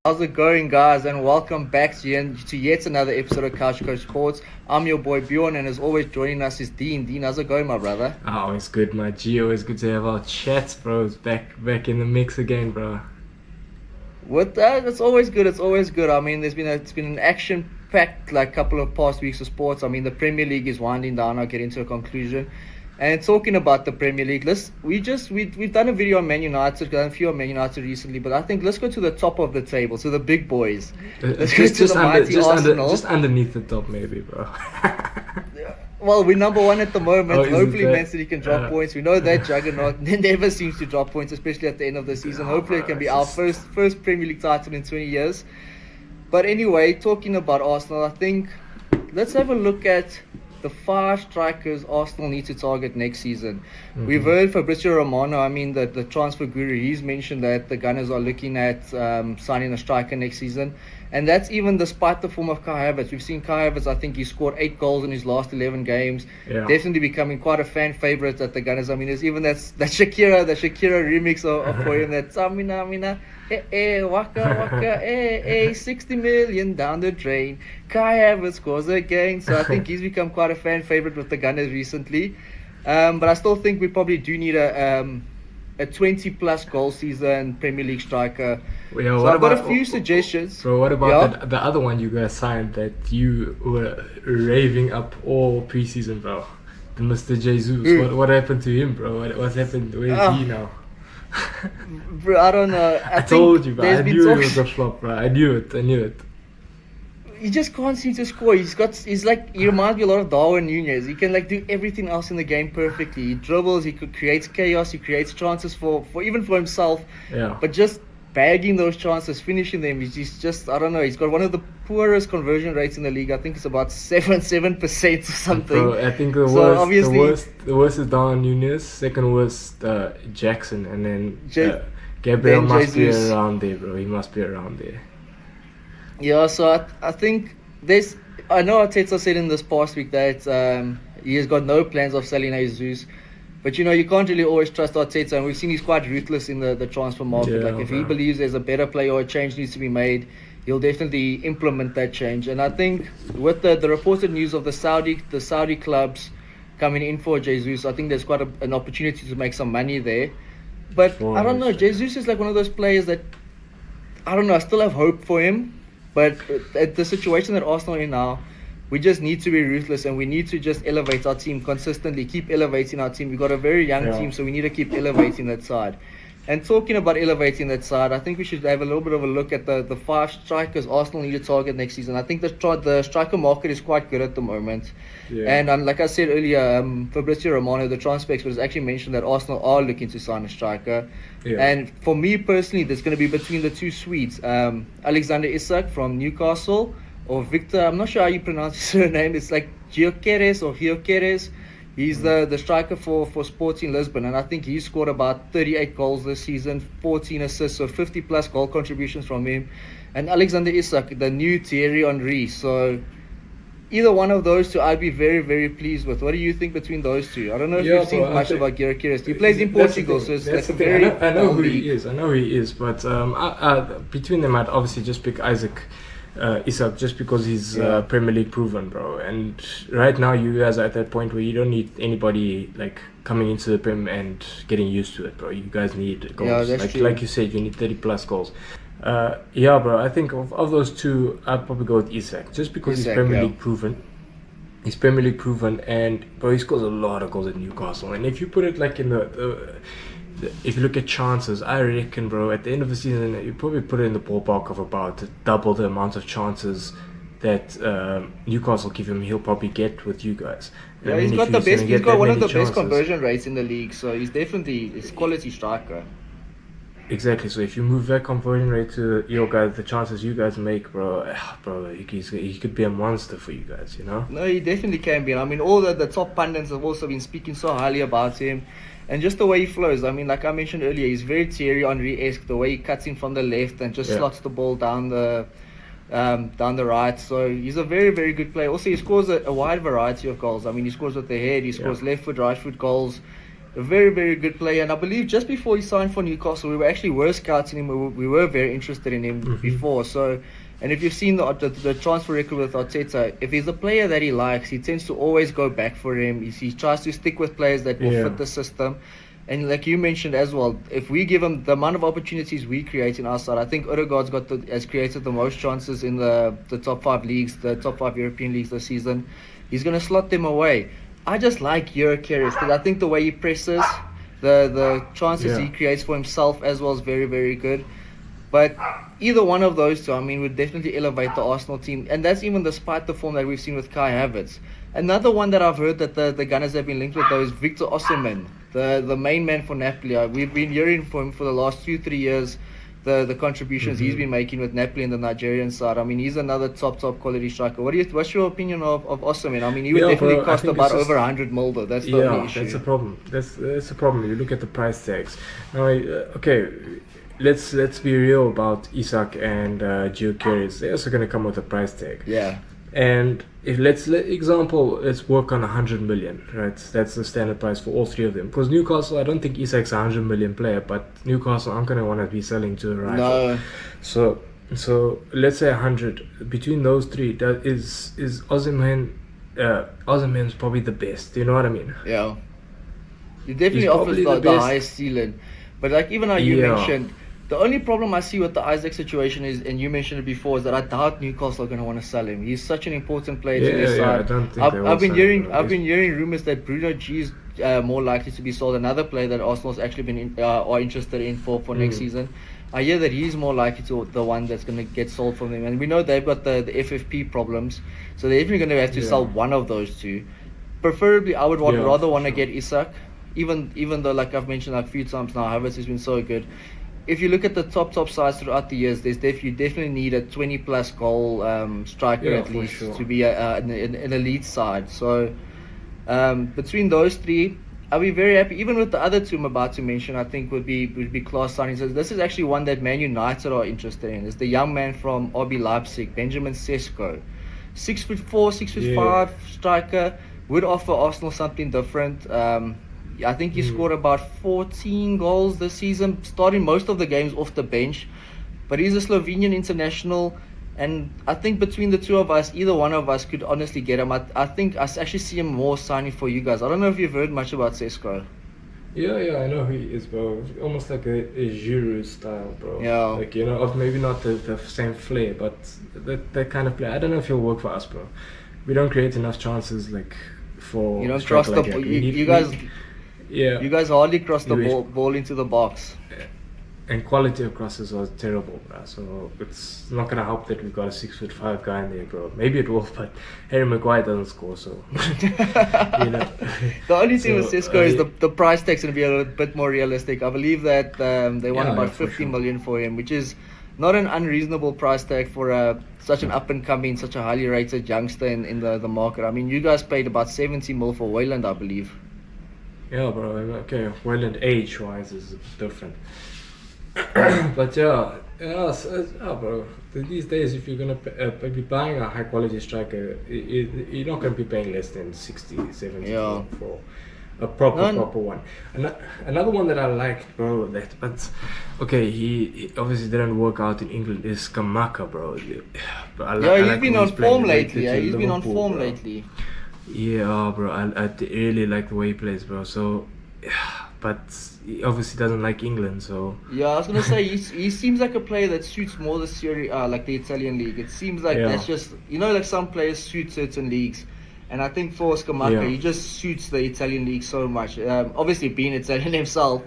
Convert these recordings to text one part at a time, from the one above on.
How's it going, guys? And welcome back to yet another episode of Couch Coach Sports. I'm your boy Bjorn, and as always, joining us is Dean. Dean, how's it going, my brother? Oh, it's good, my G. Always good to have our chats, bro. It's back in the mix again, bro. With that, it's always good. It's always good. I mean, it's been an action-packed couple of past weeks of sports. I mean, the Premier League is winding down. I'll get into a conclusion. And talking about the Premier League, we've done a video on Man United, done a few on Man United recently, but I think let's go to the top of the table, to the big boys. Let's go to the mighty Arsenal. Just underneath the top, maybe, bro. Well, we're number one at the moment. Oh, Hopefully, Man City can drop points. We know that juggernaut never seems to drop points, especially at the end of the season. Hopefully, it can be our first Premier League title in 20 years. But anyway, talking about Arsenal, I think let's have a look at the 5 strikers Arsenal need to target next season. Mm-hmm. We've heard Fabrizio Romano, the transfer guru, he's mentioned that the Gunners are looking at signing a striker next season. And that's even despite the form of Kai Havertz. We've seen Kai Havertz, I think he scored 8 goals in his last 11 games. Yeah. Definitely becoming quite a fan favorite at the Gunners. I mean, there's even that Shakira remix of for him, that Samina, waka, 60 million down the drain. Kai Havertz scores again. So I think he's become quite a fan favorite with the Gunners recently. But I still think we probably do need a 20-plus goal season Premier League striker. Yeah, so I've got a few suggestions. Bro, what about the other one you guys signed that you were raving up all preseason, bro? The Mr. Jesus. What happened to him, bro? What's happened? Where is he now? Bro, I don't know. I told you, bro. I knew it was a flop, bro. I knew it. He just can't seem to score. He reminds me a lot of Darwin Nunez. He can do everything else in the game perfectly. He dribbles, he creates chaos, he creates chances for even for himself. Yeah. But just bagging those chances, finishing them, he's just, I don't know, he's got one of the poorest conversion rates in the league. I think it's about 7% or something. Bro, I think the worst is Darwin Nunez, second worst Jackson, and then Gabriel must be around there, bro. He must be around there. Yeah, so I think I know Arteta said in this past week that he has got no plans of selling Jesus, but you can't really always trust Arteta, and we've seen he's quite ruthless in the transfer market. Yeah, if he believes there's a better player or a change needs to be made, he'll definitely implement that change. And I think with the reported news of the Saudi clubs coming in for Jesus, I think there's quite an opportunity to make some money there. But I don't know, Jesus is one of those players that, I don't know, I still have hope for him. But at the situation that Arsenal are in now, we just need to be ruthless, and we need to just elevate our team consistently, keep elevating our team. We've got a very young team, so we need to keep elevating that side. And talking about elevating that side, I think we should have a little bit of a look at the 5 strikers Arsenal need to target next season. I think the striker market is quite good at the moment. Yeah. And like I said earlier, Fabrizio Romano, the transfer expert, has actually mentioned that Arsenal are looking to sign a striker. Yeah. And for me personally, there's going to be between the 2 Swedes, Alexander Isak from Newcastle, or Viktor, I'm not sure how you pronounce his surname, it's like Gyokeres. He's the striker for Sporting Lisbon, and I think he scored about 38 goals this season, 14 assists, so 50-plus goal contributions from him. And Alexander Isak, the new Thierry Henry. So either one of those 2, I'd be very, very pleased with. What do you think between those 2? I don't know if you've seen much about Gyokeres. He plays in Portugal, so it's very... I know who he is, but between them, I'd obviously just pick Isak, just because he's Premier League proven, bro. And right now you guys are at that point where you don't need anybody coming into the Prem and getting used to it, bro. You guys need goals. Like you said, you need 30-plus goals. Bro, I think of those 2, I'd probably go with Isak, just because he's Premier League proven. He's Premier League proven, and bro, he scores a lot of goals at Newcastle. And if you put it in if you look at chances, I reckon, bro, at the end of the season, you probably put it in the ballpark of about double the amount of chances that Newcastle give him. He'll probably get with you guys. Yeah, he's got one of the best conversion rates in the league, so he's definitely a quality striker. Exactly. So if you move that conversion rate to your guys, the chances you guys make, bro, he could be a monster for you guys. No, he definitely can be. I mean, all the top pundits have also been speaking so highly about him. And just the way he flows, I mean, like I mentioned earlier, he's very Thierry Henry-esque, the way he cuts in from the left and just slots the ball down the right. So he's a very, very good player. Also, he scores a wide variety of goals. I mean, he scores with the head, he scores left foot, right foot goals. A very, very good player. And I believe just before he signed for Newcastle, we were scouting him. We were very interested in him before. So, and if you've seen the transfer record with Arteta, if he's a player that he likes, he tends to always go back for him. He tries to stick with players that will fit the system. And like you mentioned as well, if we give him the amount of opportunities we create in our side, I think Odegaard's has created the most chances in the top 5 leagues, the top 5 European leagues this season. He's going to slot them away. I just like Gyokeres because I think the way he presses, the chances he creates for himself as well is very, very good. But either one of those two, I mean, would definitely elevate the Arsenal team. And that's even despite the form that we've seen with Kai Havertz. Another one that I've heard that the Gunners have been linked with, though, is Viktor Osimhen, the main man for Napoli. We've been hearing from him for the last 2-3 years, the contributions he's been making with Napoli and the Nigerian side. I mean, he's another top quality striker. What's your opinion of Osimhen? I mean, he would definitely cost about over 100 mil, though. That's the only issue. That's a problem. That's a problem. You look at the price tags. Now, okay, let's be real about Isak and Gyokeres. They're also going to come with a price tag. Yeah. And if let's work on 100 million, right? That's the standard price for all 3 of them. Because Newcastle, I don't think Isak's a 100 million player, but Newcastle aren't going to want to be selling to a rival. No. So let's say 100 between those 3. That is Osimhen. Osimhen's probably the best. You know what I mean? Yeah. He definitely offers the highest ceiling, but like even how you mentioned. The only problem I see with the Isak situation is, and you mentioned it before, is that I doubt Newcastle are going to want to sell him. He's such an important player to their side. I don't think I've been hearing rumors that Bruno G is more likely to be sold. Another player that Arsenal's actually been are interested in for next season. I hear that he's more likely to the one that's going to get sold from them. And we know they've got the FFP problems, so they're definitely going to have to sell one of those two. Preferably, I would rather want to get Isak, even though, like I've mentioned like a few times now, Havertz has been so good. If you look at the top sides throughout the years, you definitely need a 20-plus goal striker at least to be an elite side. So between those 3, I'll be very happy. Even with the other 2 I'm about to mention, I think would be class signings. So this is actually one that Man United are interested in. It's the young man from RB Leipzig, Benjamin Sesko, 6'4", 6'5" striker, would offer Arsenal something different. I think he scored about 14 goals this season, starting most of the games off the bench. But he's a Slovenian international, and I think between the 2 of us, either one of us could honestly get him. I think I actually see him more signing for you guys. I don't know if you've heard much about Sesko. Yeah, I know who he is, bro. Almost like a Giroud style, bro. Yeah. Like, you know, of maybe not the same flair, but that kind of player. I don't know if he'll work for us, bro. We don't create enough chances, like, for... You don't cross the... You guys hardly cross the ball into the box. And quality of crosses was terrible, bro. So it's not gonna help that we've got a 6'5" guy in there, bro. Maybe it will, but Harry Maguire doesn't score, so you know. The only thing with Sesko is the price tag's gonna be a little bit more realistic. I believe that they want about 50 million for him, which is not an unreasonable price tag for such an up and coming, such a highly rated youngster in the market. I mean, you guys paid about 70 mil for Wayland, I believe. Yeah, bro. Okay, Wayland age-wise is different. But bro. These days, if you're gonna be buying a high-quality striker, you're not gonna be paying less than 60, 70 for a proper one. Another one that I liked, bro. But okay, he obviously didn't work out in England. Is Kamaka, bro. He's been on form lately. He's been on form lately. Yeah, bro. I really like the way he plays, bro. So, but he obviously doesn't like England, so... Yeah, I was going to say, he seems like a player that suits more the Serie A, like the Italian league. It seems like that's just... You know, like some players suit certain leagues. And I think for Scamacca, he just suits the Italian league so much. Obviously, being Italian himself.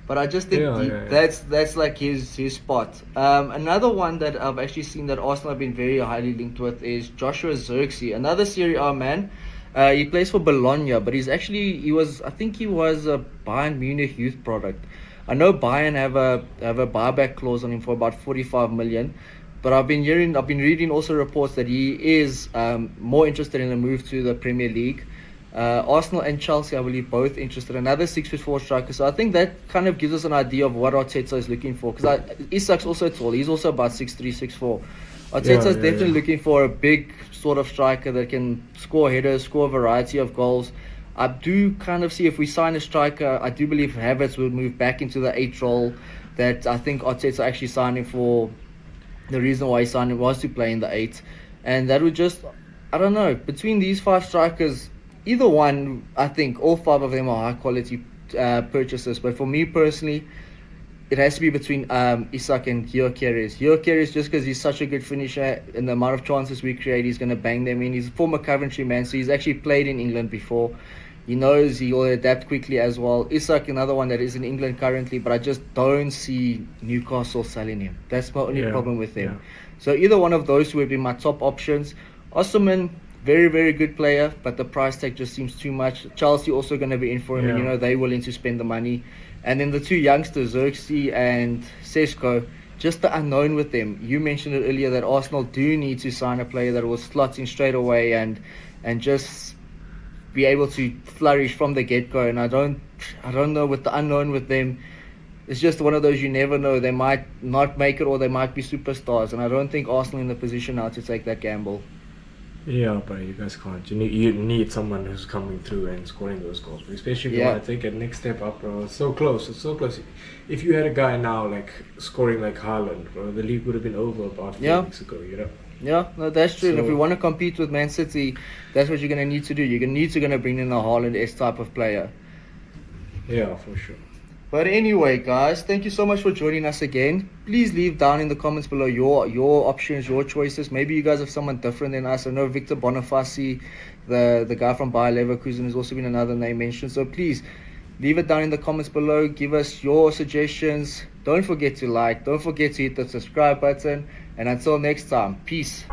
But I just think that's like his spot. Another one that I've actually seen that Arsenal have been very highly linked with is Joshua Zirkzee, another Serie A man. He plays for Bologna, but I think he was a Bayern Munich youth product. I know Bayern have a buyback clause on him for about 45 million, but I've been reading also reports that he is more interested in a move to the Premier League. Arsenal and Chelsea, I believe, both interested. Another 6'4" striker. So I think that kind of gives us an idea of what Arteta is looking for. Because Isak's also tall. He's also about 6'3", 6'4". Arteta's definitely looking for a big sort of striker that can score headers, score a variety of goals. I do kind of see if we sign a striker, I do believe Havertz will move back into the 8 role that I think Arteta actually signed him for. The reason why he signed him was to play in the 8. And that would just, I don't know, between these 5 strikers, either one, I think all 5 of them are high quality purchases. But for me personally, it has to be between Isak and Gyokeres. Gyokeres, just because he's such a good finisher, and the amount of chances we create, he's going to bang them in. He's a former Coventry man, so he's actually played in England before. He knows he will adapt quickly as well. Isak, another one that is in England currently, but I just don't see Newcastle selling him. That's my only problem with him. Yeah. So either one of those would be my top options. Osimhen, very, very good player, but the price tag just seems too much. Chelsea also going to be in for him, and they're willing to spend the money. And then the 2 youngsters, Xerxes and Sesko, just the unknown with them. You mentioned it earlier that Arsenal do need to sign a player that will slot in straight away and just be able to flourish from the get-go. And I don't know, with the unknown with them, it's just one of those you never know. They might not make it, or they might be superstars, and I don't think Arsenal in the position now to take that gamble. Yeah, but you guys can't. You need someone who's coming through and scoring those goals, especially when I take a next step up, bro. It's so close. It's so close. If you had a guy now like scoring like Haaland, bro, the league would have been over about 4 weeks ago. You know. Yeah, no, that's true. And if we want to compete with Man City, that's what you're going to need to do. You're going to bring in a Haaland-esque type of player. Yeah, for sure. But anyway, guys, thank you so much for joining us again. Please leave down in the comments below your options, your choices. Maybe you guys have someone different than us. I know Viktor Boniface, the guy from Bayer Leverkusen, has also been another name mentioned. So please leave it down in the comments below. Give us your suggestions. Don't forget to like. Don't forget to hit the subscribe button. And until next time, peace.